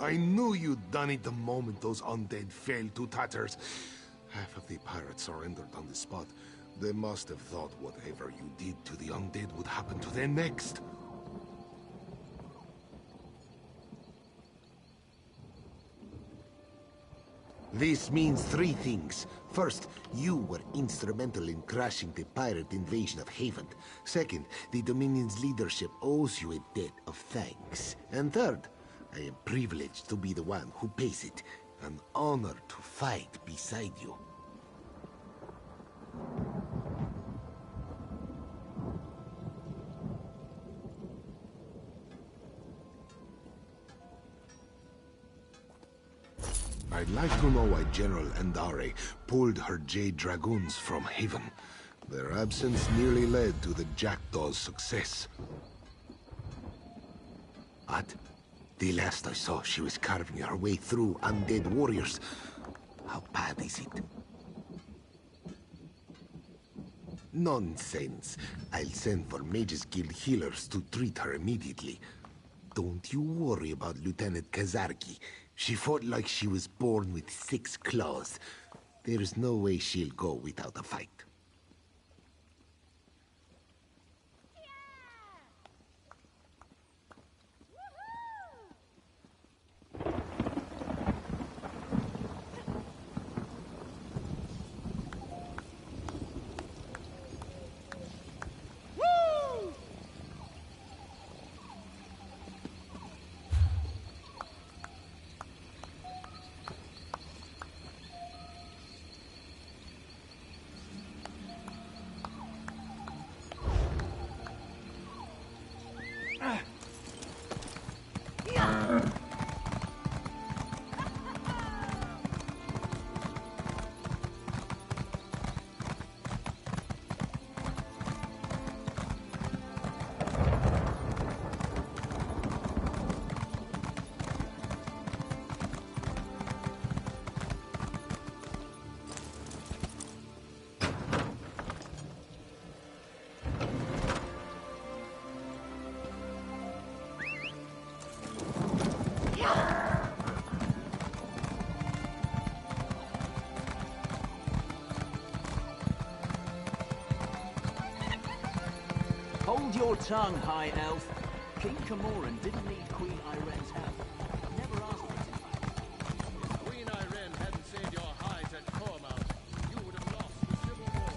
I knew you'd done it the moment those undead fell to tatters. Half of the pirates surrendered on the spot. They must have thought whatever you did to the undead would happen to them next. This means three things. First, you were instrumental in crashing the pirate invasion of Haven. Second, the Dominion's leadership owes you a debt of thanks. And third, I am privileged to be the one who pays it. An honor to fight beside you. I'd like to know why General Andare pulled her Jade Dragoons from Haven. Their absence nearly led to the Jackdaw's success. What? The last I saw, she was carving her way through undead warriors. How bad is it? Nonsense. I'll send for Mages Guild healers to treat her immediately. Don't you worry about Lieutenant Kazarki. She fought like she was born with 6 claws. There is no way she'll go without a fight. Hold your tongue, High Elf. King Camoran didn't need Queen Irene's help. Never asked for it, in fact. If Queen Irene hadn't saved your hides at Cormount, you would have lost the Civil War.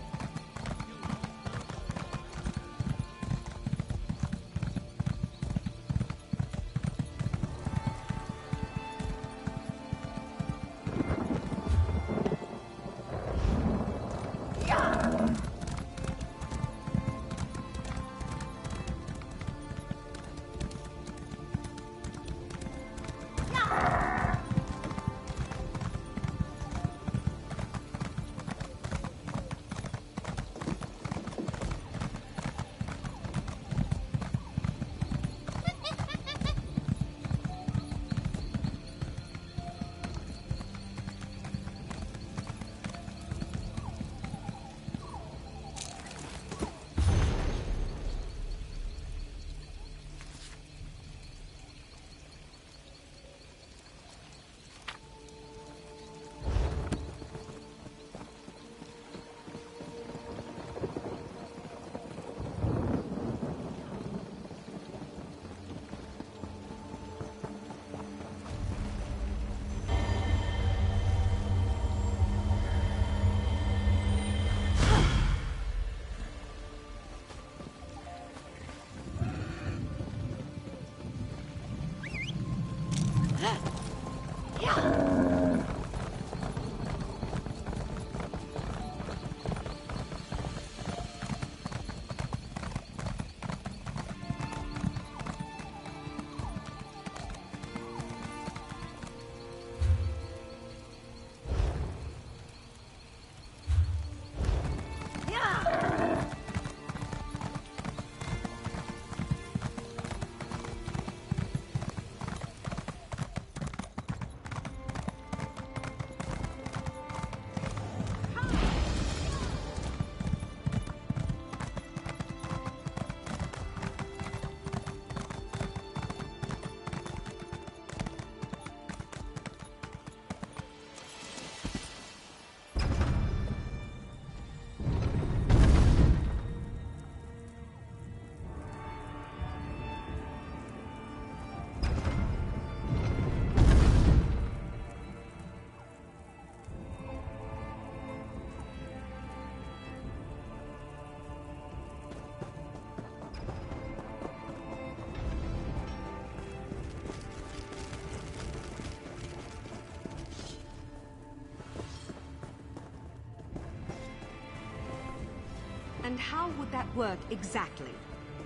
how would that work exactly?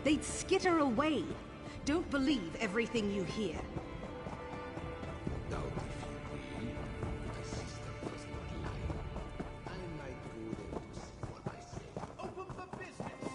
They'd skitter away. Don't believe everything you hear. Doubt if you will. My sister does not lie. I might go there to see for myself. Open for business!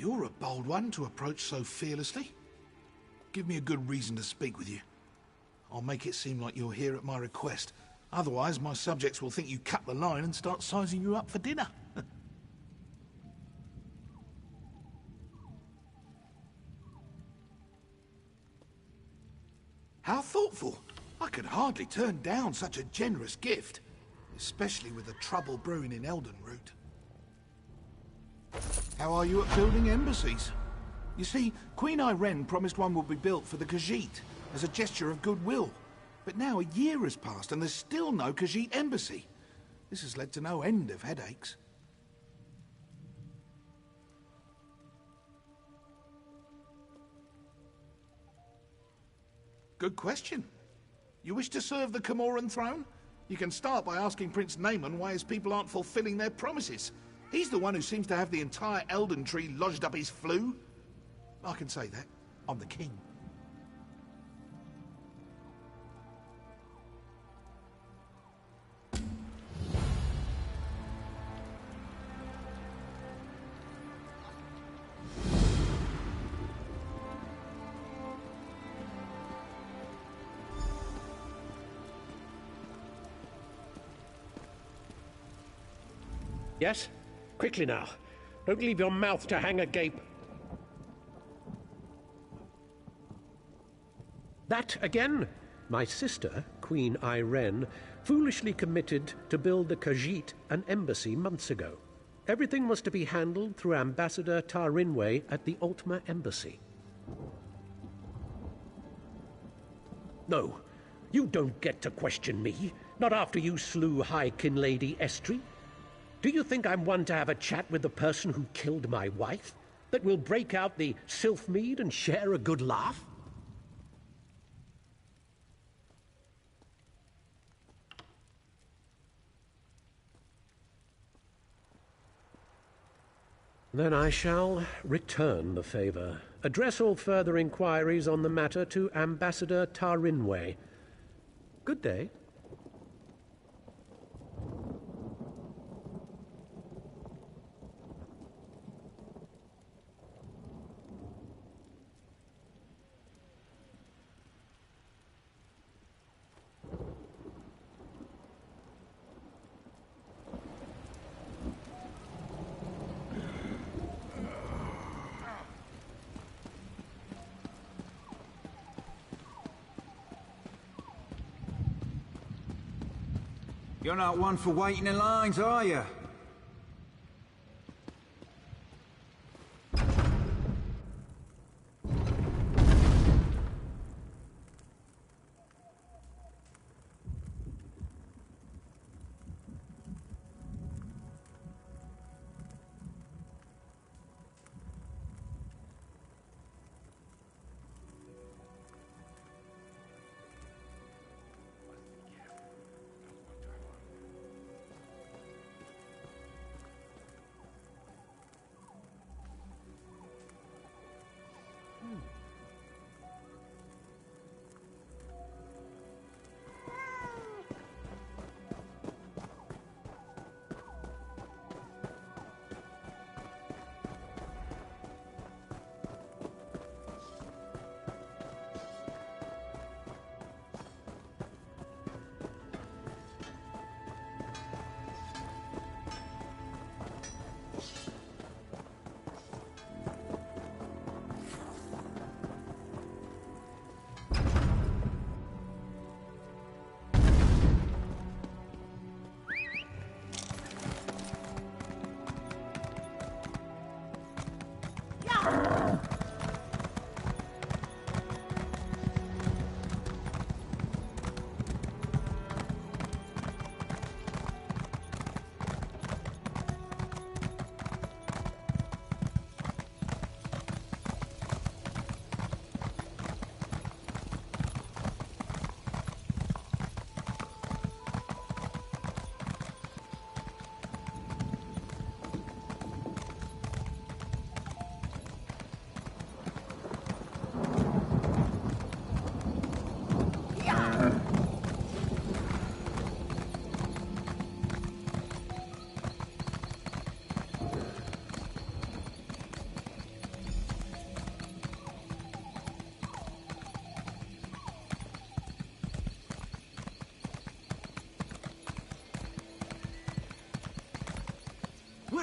You're a bold one to approach so fearlessly. Give me a good reason to speak with you. I'll make it seem like you're here at my request. Otherwise, my subjects will think you cut the line and start sizing you up for dinner. How thoughtful. I could hardly turn down such a generous gift, especially with the trouble brewing in Eldenroot. How are you at building embassies? You see, Queen Irene promised one would be built for the Khajiit as a gesture of goodwill. But now a year has passed and there's still no Khajiit embassy. This has led to no end of headaches. Good question. You wish to serve the Comoran throne? You can start by asking Prince Naaman why his people aren't fulfilling their promises. He's the one who seems to have the entire Elden Tree lodged up his flue. I can say that. I'm the king. Yes? Quickly now. Don't leave your mouth to hang agape. That again? My sister, Queen Irene, foolishly committed to build the Khajiit an embassy months ago. Everything was to be handled through Ambassador Tarinwe at the Aldmeri Embassy. No, you don't get to question me. Not after you slew High Kin Lady Estri. Do you think I'm one to have a chat with the person who killed my wife? That will break out the Sylphmead and share a good laugh? Then I shall return the favor. Address all further inquiries on the matter to Ambassador Tarinwe. Good day. You're not one for waiting in lines, are you?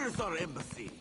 Where's our embassy?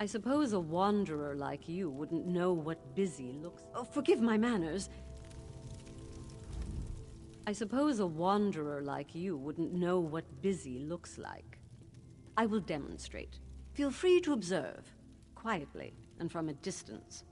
I suppose a wanderer like you wouldn't know what busy looks... Oh, forgive my manners. I suppose a wanderer like you wouldn't know what busy looks like. I will demonstrate. Feel free to observe, quietly and from a distance.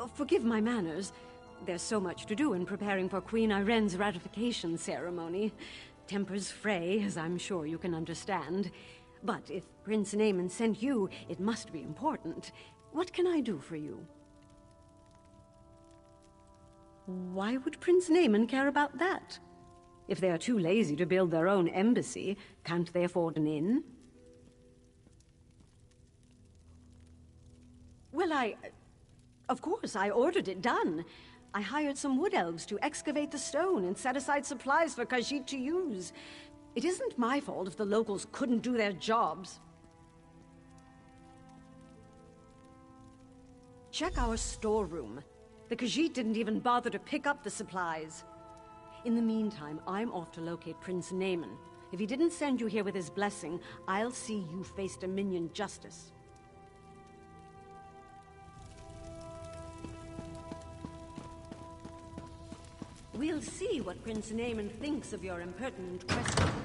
Oh, forgive my manners. There's so much to do in preparing for Queen Irene's ratification ceremony. Tempers fray, as I'm sure you can understand. But if Prince Naaman sent you, it must be important. What can I do for you? Why would Prince Naaman care about that? If they are too lazy to build their own embassy, can't they afford an inn? Well, Of course, I ordered it done. I hired some wood elves to excavate the stone and set aside supplies for Khajiit to use. It isn't my fault if the locals couldn't do their jobs. Check our storeroom. The Khajiit didn't even bother to pick up the supplies. In the meantime, I'm off to locate Prince Naaman. If he didn't send you here with his blessing, I'll see you face Dominion justice. We'll see what Prince Naaman thinks of your impertinent questions.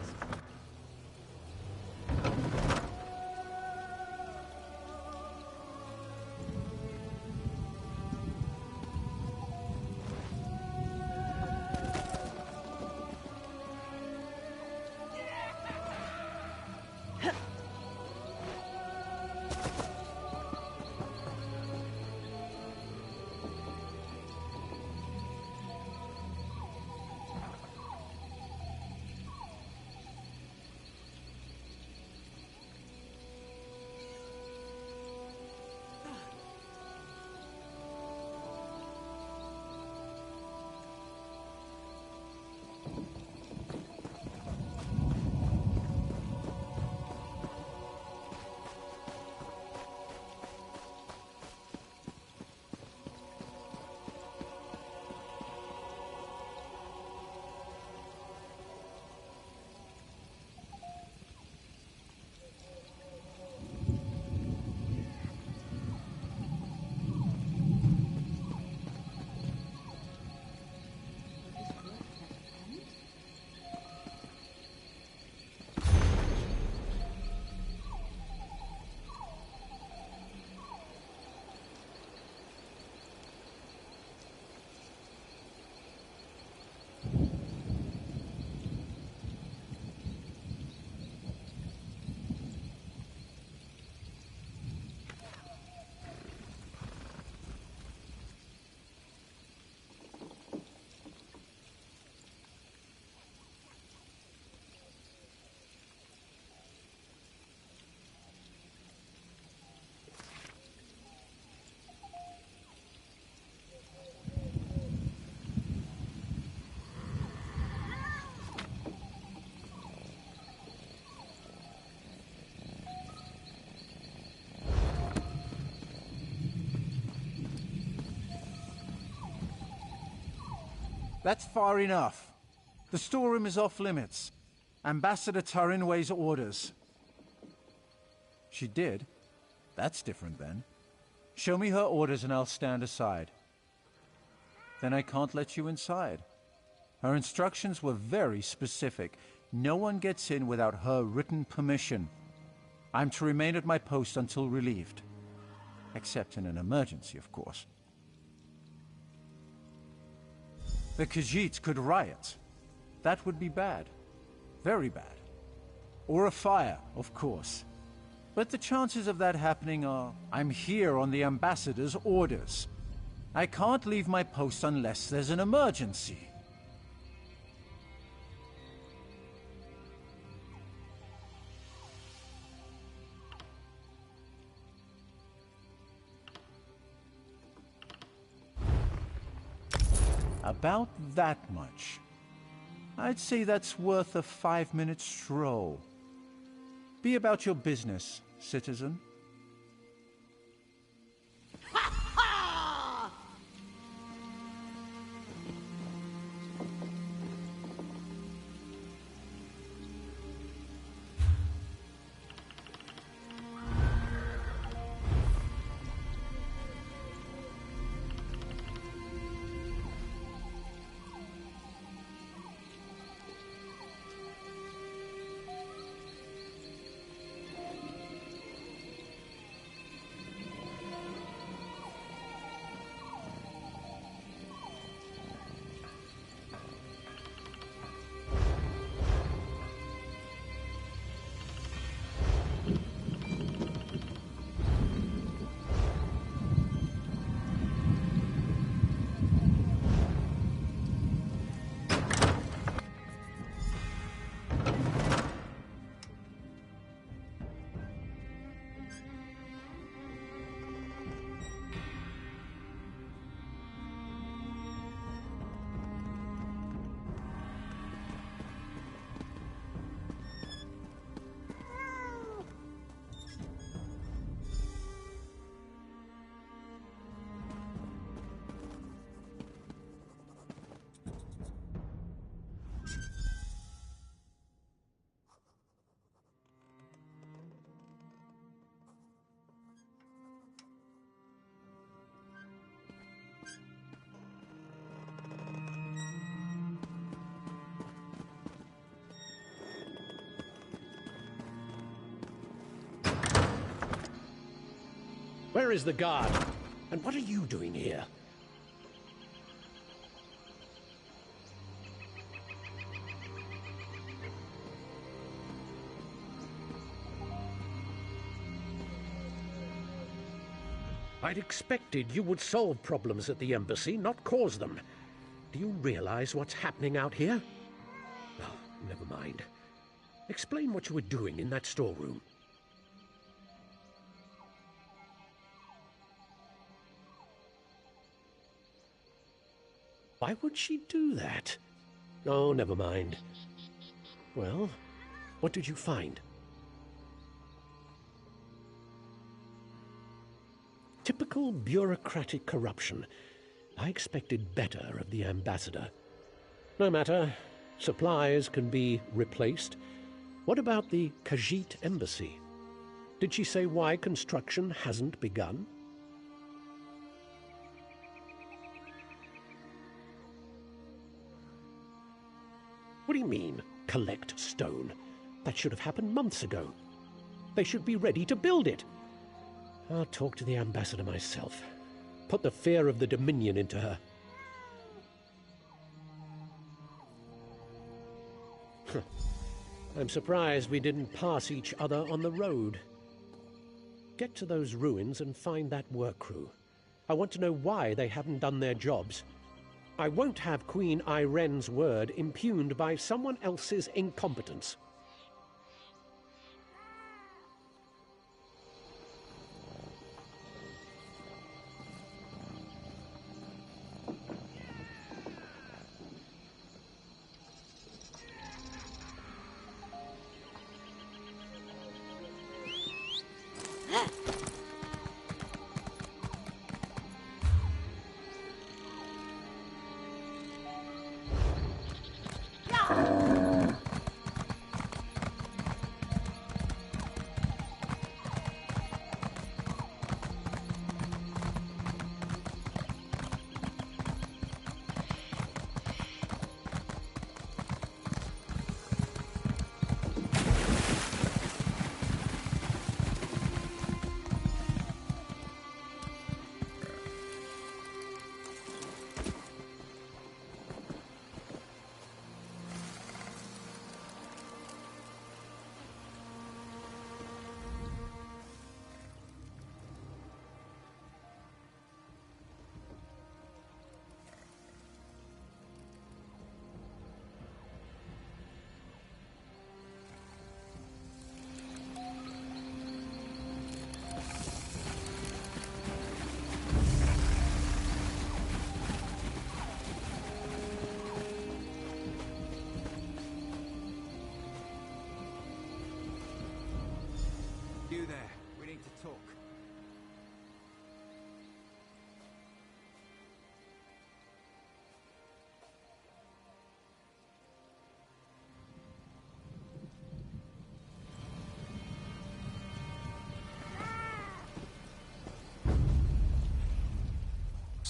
That's far enough. The storeroom is off limits. Ambassador Tarinway's orders. She did. That's different then. Show me her orders and I'll stand aside. Then I can't let you inside. Her instructions were very specific. No one gets in without her written permission. I'm to remain at my post until relieved. Except in an emergency, of course. The Khajiits could riot. That would be bad. Very bad. Or a fire, of course. But the chances of that happening are, I'm here on the ambassador's orders. I can't leave my post unless there's an emergency. About that much. I'd say that's worth a 5-minute stroll. Be about your business, citizen. Where is the guard? And what are you doing here? I'd expected you would solve problems at the embassy, not cause them. Do you realize what's happening out here? Oh, never mind. Explain what you were doing in that storeroom. Why would she do that? Oh, never mind. Well, what did you find? Typical bureaucratic corruption. I expected better of the ambassador. No matter. Supplies can be replaced. What about the Khajiit embassy? Did she say why construction hasn't begun? What do you mean, collect stone? That should have happened months ago. They should be ready to build it. I'll talk to the ambassador myself. Put the fear of the Dominion into her. I'm surprised we didn't pass each other on the road. Get to those ruins and find that work crew. I want to know why they haven't done their jobs. I won't have Queen Iren's word impugned by someone else's incompetence.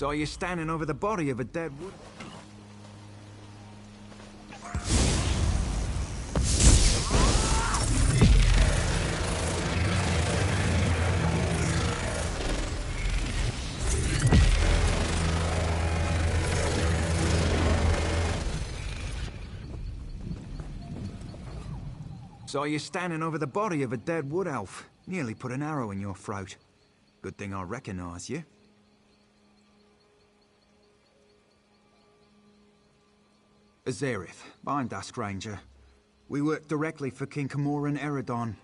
Saw you standing over the body of a dead wood. Saw you standing over the body of a dead wood elf. Nearly put an arrow in your throat. Good thing I recognize you. Azerith, bind us, Ranger. We work directly for King Camoran Eredon.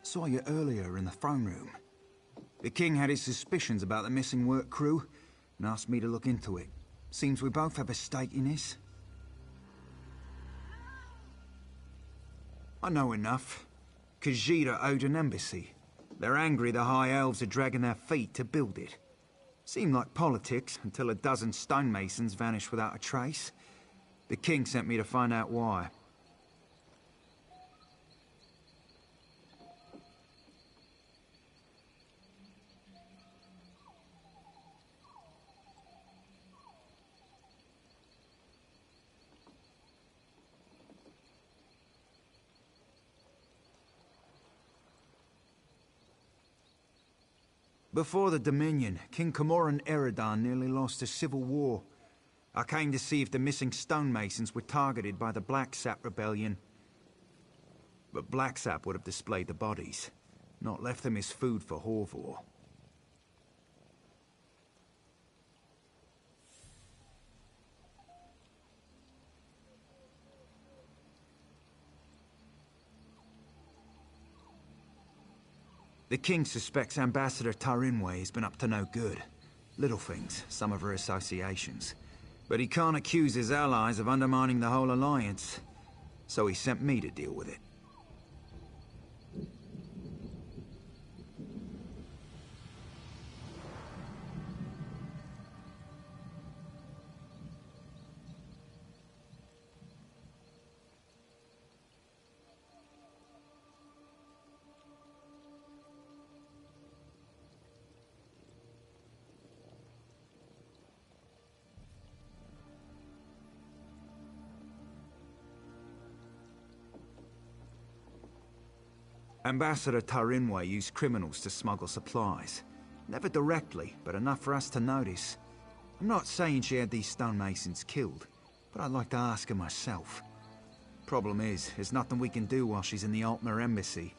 Saw you earlier in the throne room. The king had his suspicions about the missing work crew and asked me to look into it. Seems we both have a stake in this. I know enough. Khajiit owed an embassy. They're angry the High Elves are dragging their feet to build it. Seemed like politics until a dozen stonemasons vanished without a trace. The king sent me to find out why. Before the Dominion, King Camoran Eredon nearly lost a civil war. I came to see if the missing stonemasons were targeted by the Blacksap Rebellion. But Blacksap would have displayed the bodies, not left them as food for Horvor. The king suspects Ambassador Tarinwe has been up to no good. Little things, some of her associations. But he can't accuse his allies of undermining the whole alliance. So he sent me to deal with it. Ambassador Tarinwe used criminals to smuggle supplies. Never directly, but enough for us to notice. I'm not saying she had these stonemasons killed, but I'd like to ask her myself. Problem is, there's nothing we can do while she's in the Aldmeri embassy.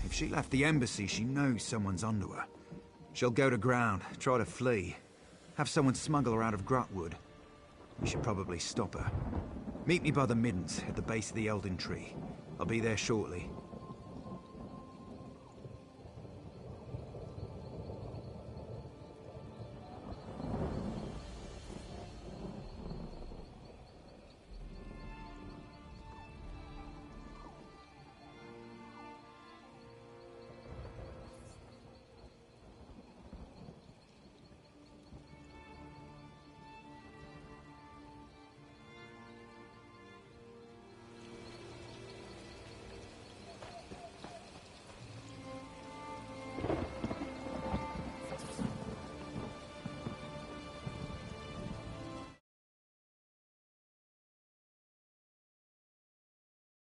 If she left the embassy, she knows someone's onto her. She'll go to ground, try to flee. Have someone smuggle her out of Grutwood. We should probably stop her. Meet me by the Middens, at the base of the Elden Tree. I'll be there shortly.